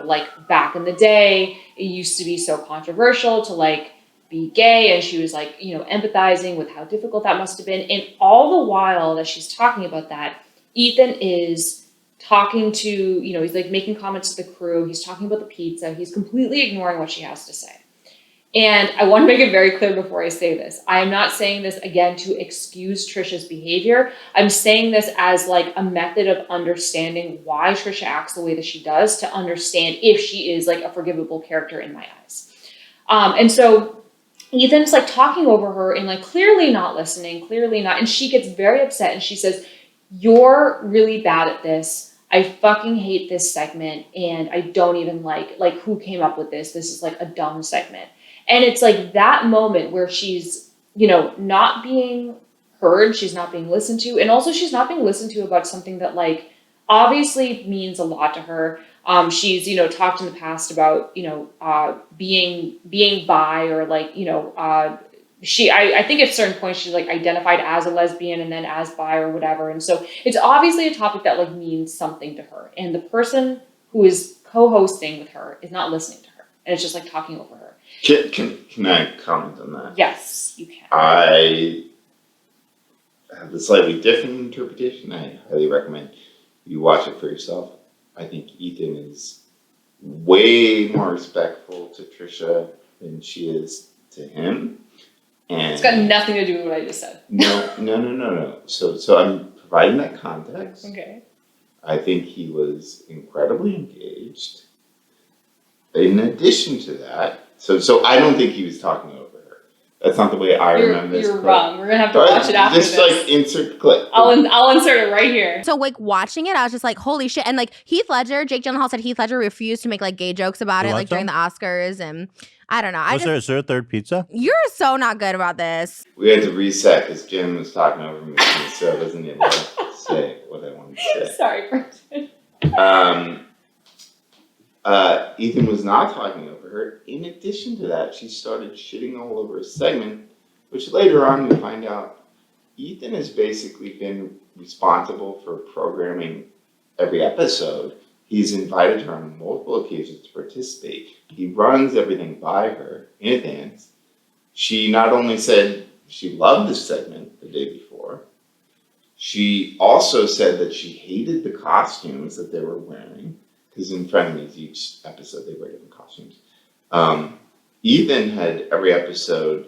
like back in the day, it used to be so controversial to like be gay, and she was like, empathizing with how difficult that must have been. And all the while that she's talking about that, Ethan is talking to, he's like making comments to the crew. He's talking about the pizza. He's completely ignoring what she has to say. And I want to make it very clear before I say this. I am not saying this again to excuse Trisha's behavior. I'm saying this as like a method of understanding why Trisha acts the way that she does, to understand if she is like a forgivable character in my eyes. And so Ethan's like talking over her and like clearly not listening, and she gets very upset and she says, "You're really bad at this. I fucking hate this segment and I don't even like who came up with this. This is like a dumb segment." And it's like that moment where she's, not being heard, she's not being listened to, and also she's not being listened to about something that like obviously means a lot to her. She's, talked in the past about, being bi, or like, I think at certain points she's like identified as a lesbian and then as bi or whatever. And so it's obviously a topic that like means something to her. And the person who is co-hosting with her is not listening to her. And it's just like talking over her. Can I comment on that? Yes, you can. I have a slightly different interpretation. I highly recommend you watch it for yourself. I think Ethan is way more respectful to Trisha than she is to him. And it's got nothing to do with what I just said. No. So I'm providing that context. Okay. I think he was incredibly engaged. In addition to that, so I don't think he was talking over her. That's not the way I remember this. You're wrong. We're gonna have to watch it after this. Just like insert clip. I'll insert it right here. So like watching it, I was just like, holy shit. And like Jake Gyllenhaal said Heath Ledger refused to make like gay jokes about it, like during the Oscars, and I don't know. Is there a third pizza? You're so not good about this. We had to reset because Jenn was talking over me, so I wasn't able to say what I wanted to say. Sorry, Brendan. Ethan was not talking over her. In addition to that, she started shitting all over a segment, which later on we find out Ethan has basically been responsible for programming every episode. He's invited her on multiple occasions to participate. He runs everything by her in advance. She not only said she loved the segment the day before, she also said that she hated the costumes that they were wearing, because in Frenemies, each episode they wear different costumes. Ethan had every episode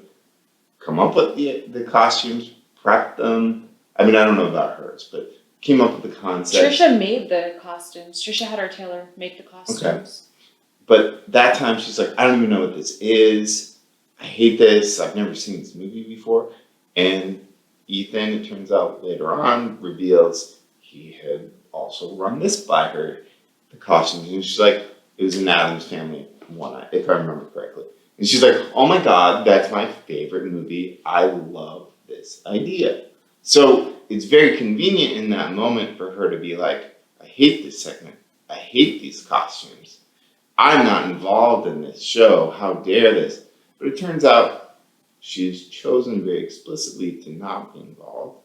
come up with the costumes, prep them. I mean, I don't know about hers, but came up with the concept. Trisha made the costumes. Trisha had our tailor make the costumes. Okay. But that time she's like, I don't even know what this is. I hate this. I've never seen this movie before. And Ethan, it turns out later on, reveals he had also run this by her, the costumes. And she's like, it was an Addams Family one, if I remember correctly. And she's like, oh my God, that's my favorite movie. I love this idea. So it's very convenient in that moment for her to be like, I hate this segment. I hate these costumes. I'm not involved in this show. How dare this? But it turns out she's chosen very explicitly to not be involved.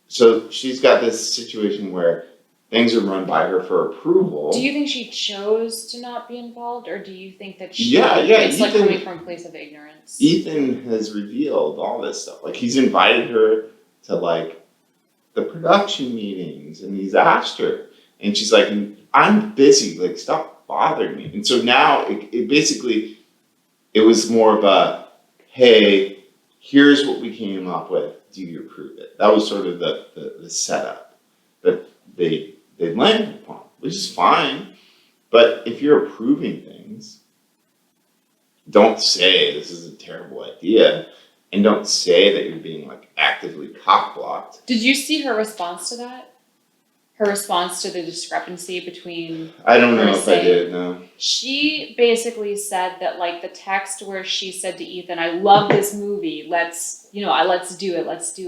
So she's got this situation where things are run by her for approval. Do you think she chose to not be involved, or do you think that she Ethan, it's like coming from a place of ignorance? Ethan has revealed all this stuff. Like, he's invited her to like the production meetings, and he's asked her, and she's like, I'm busy, like, stop bothering me. And so now it basically, it was more of a, hey, here's what we came up with. Do you approve it? That was sort of the setup that they landed upon, which is fine. But if you're approving things, don't say this is a terrible idea, and don't say that you're being like actively cock-blocked. Did you see her response to that? Her response to the discrepancy between... I don't know if I did, no. She basically said that, like, the text where she said to Ethan, I love this movie, let's do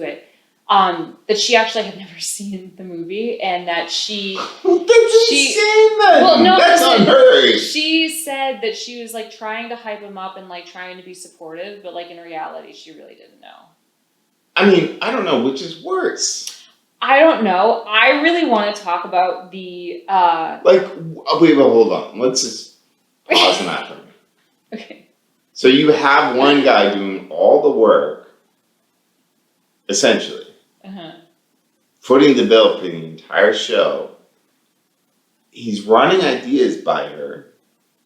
it. That she actually had never seen the movie, and that she... That's insane, then! Well, no, that's on her! She said that she was, like, trying to hype him up and, like, trying to be supportive, but, like, in reality, she really didn't know. I mean, I don't know which is worse. I don't know. I really want to talk about the... Wait, hold on. Let's just pause on that for a minute. Okay. So you have one guy doing all the work, essentially, footing the bill for the entire show. He's running ideas by her,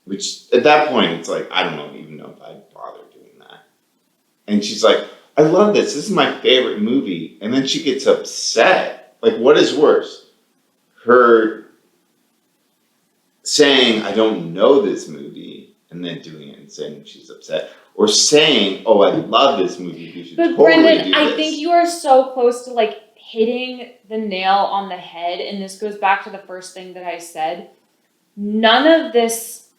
which at that point, it's like, I don't even know if I'd bother doing that. And she's like, I love this. This is my favorite movie. And then she gets upset. Like, what is worse? Her saying, I don't know this movie, and then doing it and saying she's upset. Or saying, oh, I love this movie. You should totally Brendan, do this. I think you are so close to, like, hitting the nail on the head. And this goes back to the first thing that I said. None of this,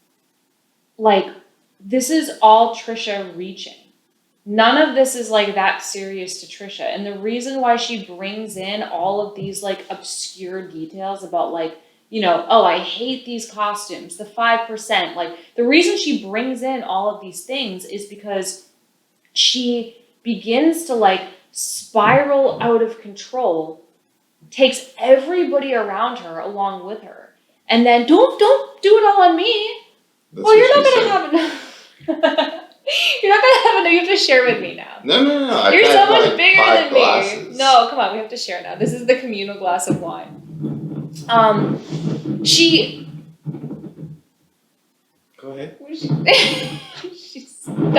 like, this is all Trisha reaching. None of this is, like, that serious to Trisha. And the reason why she brings in all of these, like, obscure details about, like, you know, oh, I hate these costumes, the 5%. Like, the reason she brings in all of these things is because she begins to, like, spiral out of control, takes everybody around her along with her. And then, don't do it all on me. That's well, you're not going to have enough. You're not going to have enough. You have to share with me now. No. You're so much like bigger than glasses. me. No, come on. We have to share now. This is the communal glass of wine. She... Go ahead. Stop!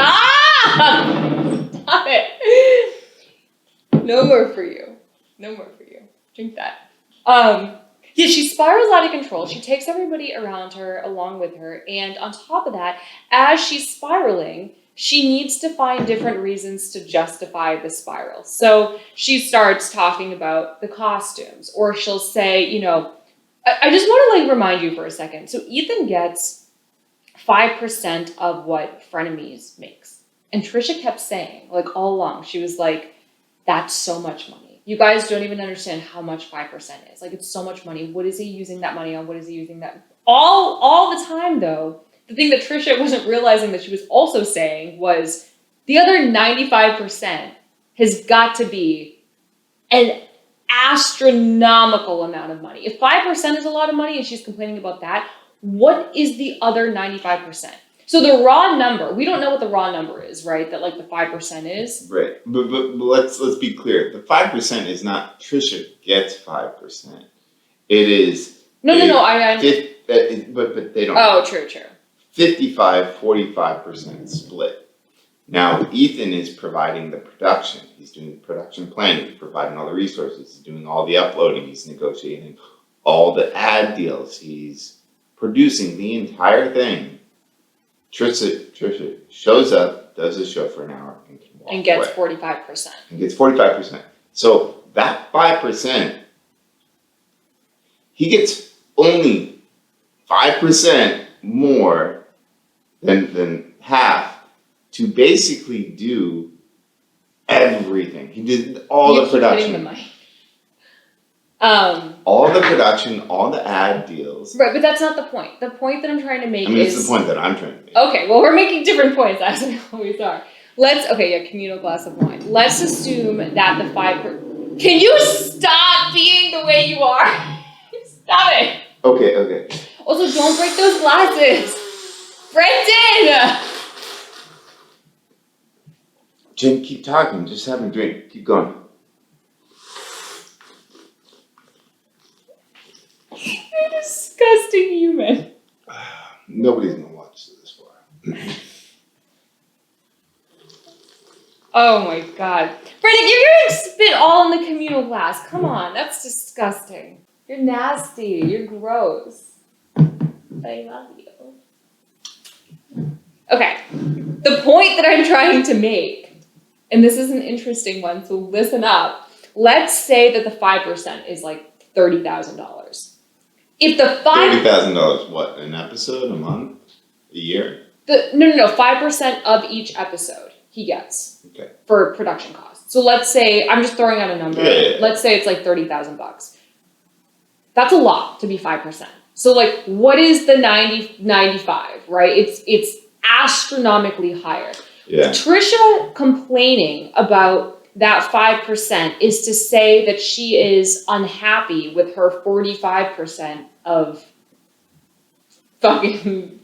Stop it. No more for you. No more for you. Drink that. Yeah, she spirals out of control. She takes everybody around her along with her. And on top of that, as she's spiraling, she needs to find different reasons to justify the spiral. So she starts talking about the costumes, or she'll say, you know, I just want to, like, remind you for a second. So Ethan gets 5% of what Frenemies makes. And Trisha kept saying, like, all along, she was like, that's so much money. You guys don't even understand how much 5% is. Like, it's so much money. What is he using that money on? What is he using that? All the time, though, the thing that Trisha wasn't realizing that she was also saying was the other 95% has got to be an astronomical amount of money. If 5% is a lot of money and she's complaining about that, what is the other 95%? So the raw number, we don't know what the raw number is, right? That, like, the 5% is. But let's be clear. The 5% is not Trisha gets 5%. It is No. But they don't. Oh, true. 55-45% split. Now Ethan is providing the production. He's doing the production planning. He's providing all the resources. He's doing all the uploading. He's negotiating all the ad deals. He's producing the entire thing. Trisha shows up, does a show for an hour, and can walk And gets away. 45%. And gets 45%. So that 5%, he gets only 5% more than half to basically do everything. He did all the production. Hitting the mic. All the production, all the ad deals. Right, but that's not the point. The point that I'm trying to make it's the point that I'm trying to make. Okay, well, we're making different points, as we always are. Communal glass of wine. Let's assume that the 5%... Can you stop being the way you are? Stop it. Okay. Also, don't break those glasses. Brendan! Jen, keep talking. Just have a drink. Keep going. You're a disgusting human. Nobody's gonna watch this far. Oh my god. Brendan, you're gonna spit all in the communal glass. Come on, that's disgusting. You're nasty. You're gross. But I love you. Okay. The point that I'm trying to make, and this is an interesting one, so listen up. Let's say that the 5% is like $30,000. If the $30,000, what? An episode? A month? A year? No. 5% of each episode he gets. Okay. For production costs. So let's say, I'm just throwing out a number. Yeah. Let's say it's like $30,000. That's a lot to be 5%. So like, what is the 95, right? It's astronomically higher. Yeah. Trisha complaining about that 5% is to say that she is unhappy with her 45% of fucking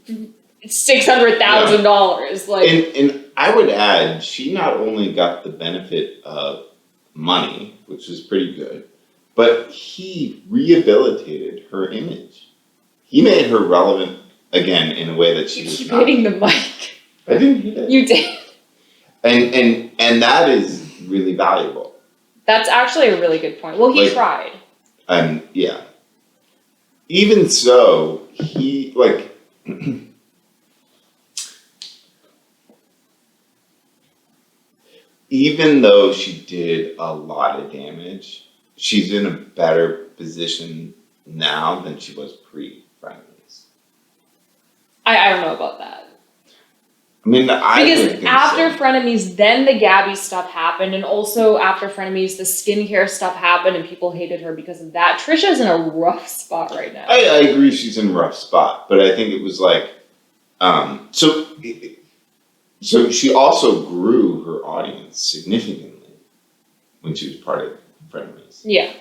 $600,000. Like, and I would add, she not only got the benefit of money, which was pretty good, but he rehabilitated her image. He made her relevant again in a way that she was not. Hitting the mic. I didn't hit it. You did. And that is really valuable. That's actually a really good point. Well, he tried. And yeah. Even so, he even though she did a lot of damage, she's in a better position now than she was pre-Frenemies. I don't know about that. I mean, because after Frenemies, then the Gabby stuff happened, and also after Frenemies, the skincare stuff happened, and people hated her because of that. Trisha's in a rough spot right now. I agree, she's in a rough spot, but I think it was like, so she also grew her audience significantly when she was part of Frenemies. Yeah.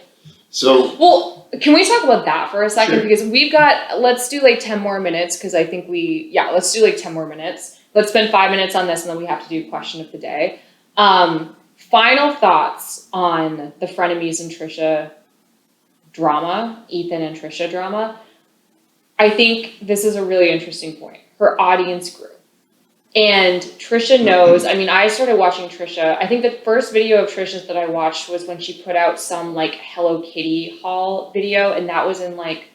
So, well, can we talk about that for a second? Sure. Because let's do like 10 more minutes, because I think let's do like 10 more minutes. Let's spend 5 minutes on this, and then we have to do question of the day. Final thoughts on the Frenemies and Trisha drama, Ethan and Trisha drama. I think this is a really interesting point. Her audience grew. And Trisha knows, I mean, I started watching Trisha. I think the first video of Trisha's that I watched was when she put out some like Hello Kitty haul video, and that was in like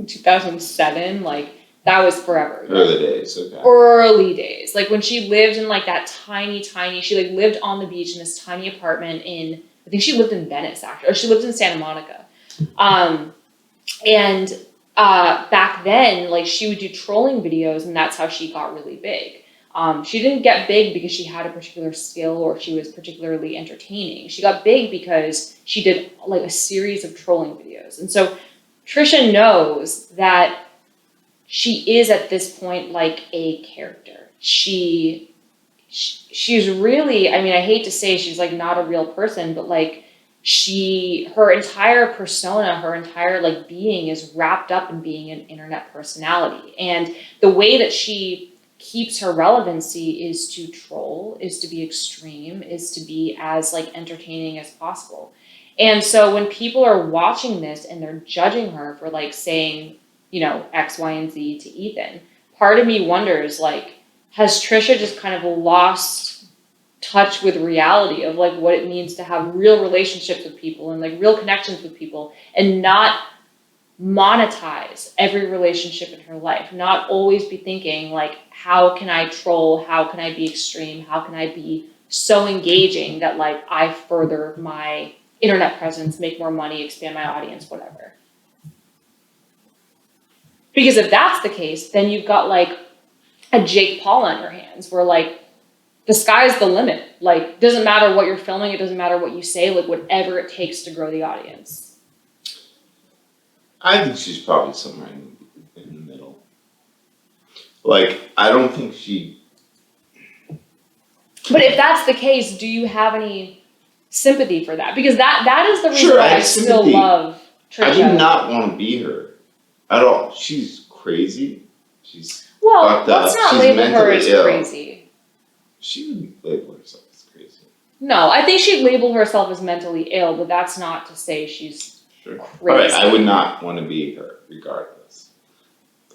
2007. Like, that was forever. Early days, okay. Early days. Like when she lived in like that tiny, she like lived on the beach in this tiny apartment I think she lived in Venice actually, or she lived in Santa Monica. Back then, like she would do trolling videos, and that's how she got really big. She didn't get big because she had a particular skill or she was particularly entertaining. She got big because she did like a series of trolling videos. And so Trisha knows that she is at this point like a character. She's really, I mean, I hate to say she's like not a real person, but like her entire persona, her entire like being is wrapped up in being an internet personality. And the way that she keeps her relevancy is to troll, is to be extreme, is to be as like entertaining as possible. And so when people are watching this and they're judging her for like saying, you know, X, Y, and Z to Ethan, part of me wonders, like, has Trisha just kind of lost touch with reality of like what it means to have real relationships with people and like real connections with people, and not monetize every relationship in her life, not always be thinking like, how can I troll? How can I be extreme? How can I be so engaging that like I further my internet presence, make more money, expand my audience, whatever. Because if that's the case, then you've got like a Jake Paul on your hands where like the sky's the limit. Like, doesn't matter what you're filming, it doesn't matter what you say, like whatever it takes to grow the audience. I think she's probably somewhere in the middle. Like, I don't think she. But if that's the case, do you have any sympathy for that? Because that is the reason Sure, why I I have still sympathy. love Trisha. I do not want to be her at all. She's crazy. She's Well, fucked up. let's not She's label her mentally as ill. crazy. She would label herself as crazy. No, I think she'd label herself as mentally ill, but that's not to say she's Sure. crazy. Right, I would not want to be her, regardless.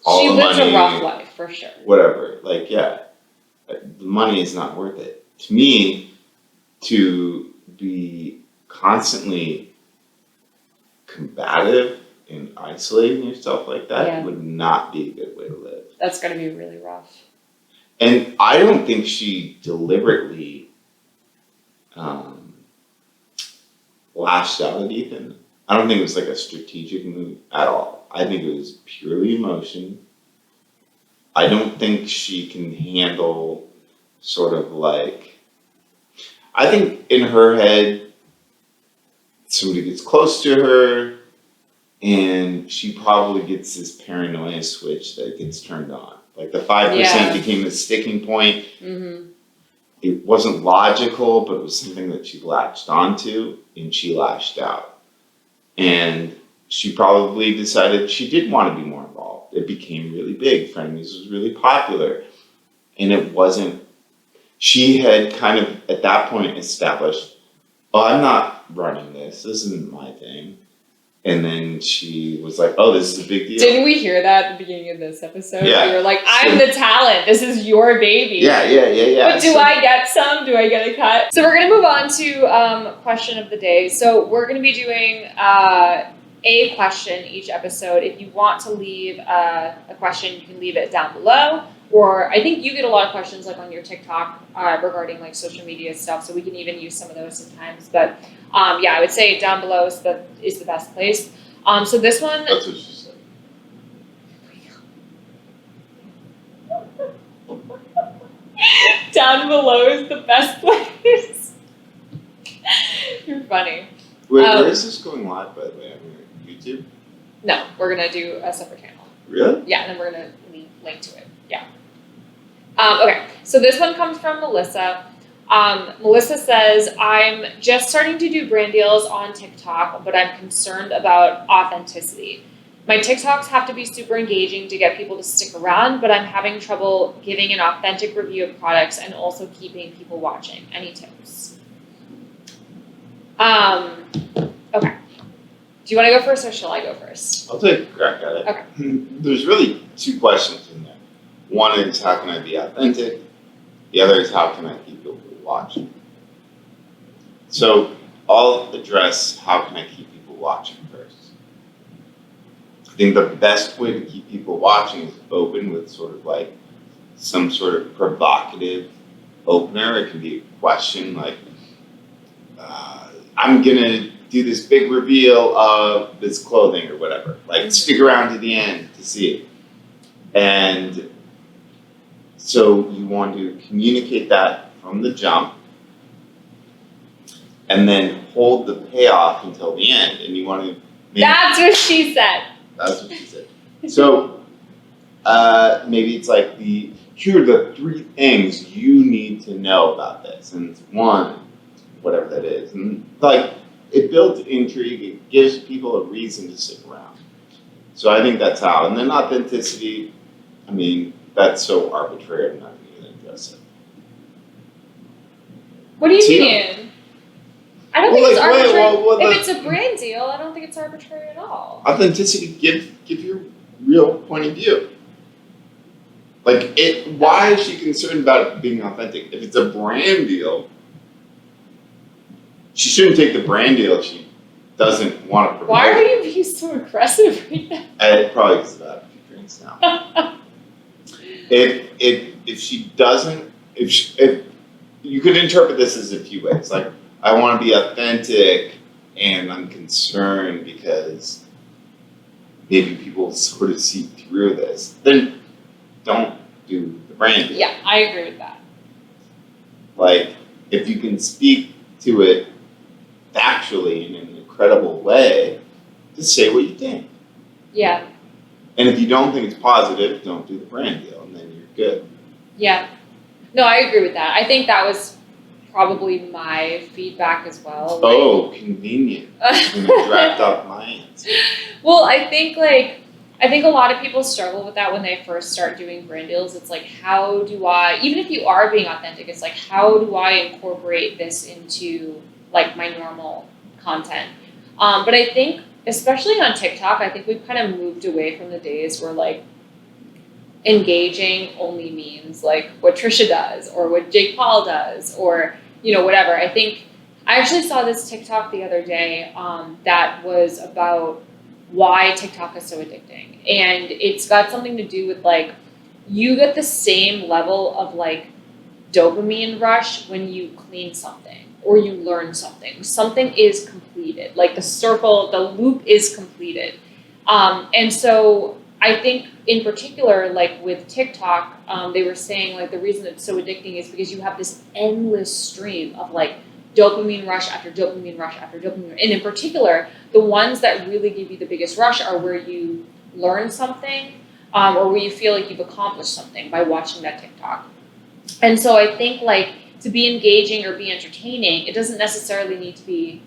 All She the lives money, a rough life, for sure. whatever. Like, yeah, the money is not worth it. To me, to be constantly combative and isolating yourself like that would not be a good way to live. That's going to be really rough. And I don't think she deliberately lashed out at Ethan. I don't think it was like a strategic move at all. I think it was purely emotion. I don't think she can handle sort of like, I think in her head, somebody gets close to her and she probably gets this paranoia switch that gets turned on. Like the 5% became a sticking point. Mm-hmm. It wasn't logical, but it was something that she latched onto and she lashed out. And she probably decided she did want to be more involved. It became really big. Frenemies was really popular. And it wasn't, she had kind of at that point established, oh, I'm not running this. This isn't my thing. And then she was like, oh, this is a big deal. Didn't we hear that at the beginning of this episode? Yeah. You were like, I'm the talent. This is your baby. Yeah. But do I get some? Do I get a cut? So we're going to move on to question of the day. So we're going to be doing a question each episode. If you want to leave a question, you can leave it down below. Or I think you get a lot of questions like on your TikTok regarding like social media stuff. So we can even use some of those sometimes. But yeah, I would say down below is the best place. So this one. That's what she said. Down below is the best place. You're funny. Wait, where is this going live, by the way? On your YouTube? No, we're going to do a separate channel. Really? Yeah, and then we're going to link to it. Yeah. Okay, so this one comes from Melissa. Melissa says, I'm just starting to do brand deals on TikTok, but I'm concerned about authenticity. My TikToks have to be super engaging to get people to stick around, but I'm having trouble giving an authentic review of products and also keeping people watching. Any tips? Okay. Do you want to go first or shall I go first? I'll take a crack at it. Okay. There's really two questions in there. One is, how can I be authentic? The other is, how can I keep people watching? So I'll address how can I keep people watching first. I think the best way to keep people watching is open with sort of like some sort of provocative opener. It can be a question like, I'm gonna do this big reveal of this clothing or whatever. Like, stick around to the end to see it. And so you want to communicate that from the jump and then hold the payoff until the end. And you want to That's what she said. That's what she said. So maybe it's like here are the 3 things you need to know about this. And it's 1, whatever that is. And like, it builds intrigue, it gives people a reason to stick around. So I think that's how. And then authenticity, I mean, that's so arbitrary, I'm not going to address it. What do you mean? I don't think it's arbitrary. If it's a brand deal, I don't think it's arbitrary at all. Authenticity, give your real point of view. Like, why is she concerned about it being authentic? If it's a brand deal, she shouldn't take the brand deal if she doesn't want to promote. Why are you being so aggressive right now? It probably because I've had a few drinks now. If she doesn't, if you could interpret this as a few ways, like, I want to be authentic and I'm concerned because maybe people sort of see through this, then don't do the brand deal. Yeah, I agree with that. Like, if you can speak to it factually in an incredible way, just say what you think. Yeah. And if you don't think it's positive, don't do the brand deal, and then you're good. Yeah. No, I agree with that. I think that was probably my feedback as well. Oh, convenient. I'm gonna draft up my answer. Well, I think a lot of people struggle with that when they first start doing brand deals. It's like, how do I, even if you are being authentic, it's like, how do I incorporate this into like my normal content? But I think, especially on TikTok, I think we've kind of moved away from the days where like engaging only means like what Trisha does or what Jake Paul does or, you know, whatever. I think I actually saw this TikTok the other day that was about why TikTok is so addicting. And it's got something to do with like, you get the same level of like dopamine rush when you clean something or you learn something. Something is completed, like the loop is completed. And so I think in particular, like with TikTok, they were saying like the reason it's so addicting is because you have this endless stream of like dopamine rush after dopamine rush after dopamine. And in particular, the ones that really give you the biggest rush are where you learn something or where you feel like you've accomplished something by watching that TikTok. And so I think like to be engaging or be entertaining, it doesn't necessarily need to be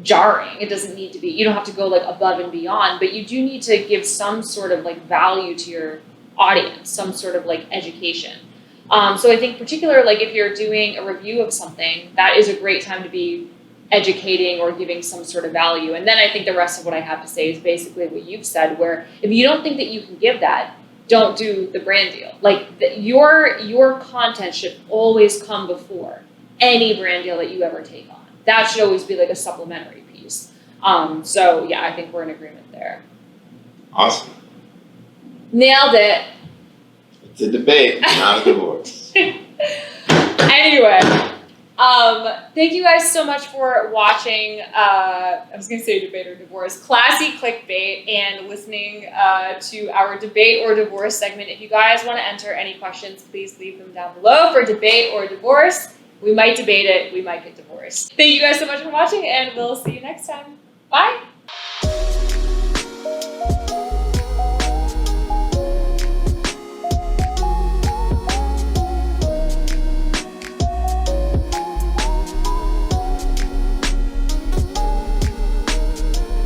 jarring. It doesn't need to be, you don't have to go like above and beyond, but you do need to give some sort of like value to your audience, some sort of like education. So I think particular, like if you're doing a review of something, that is a great time to be educating or giving some sort of value. And then I think the rest of what I have to say is basically what you've said, where if you don't think that you can give that, don't do the brand deal. Like your content should always come before any brand deal that you ever take on. That should always be like a supplementary piece. So yeah, I think we're in agreement there. Awesome. Nailed it. It's a debate, not a divorce. Anyway, thank you guys so much for watching. I was going to say debate or divorce, Classy Clickbait, and listening to our debate or divorce segment. If you guys want to enter any questions, please leave them down below for debate or divorce. We might debate it. We might get divorced. Thank you guys so much for watching, and we'll see you next time. Bye.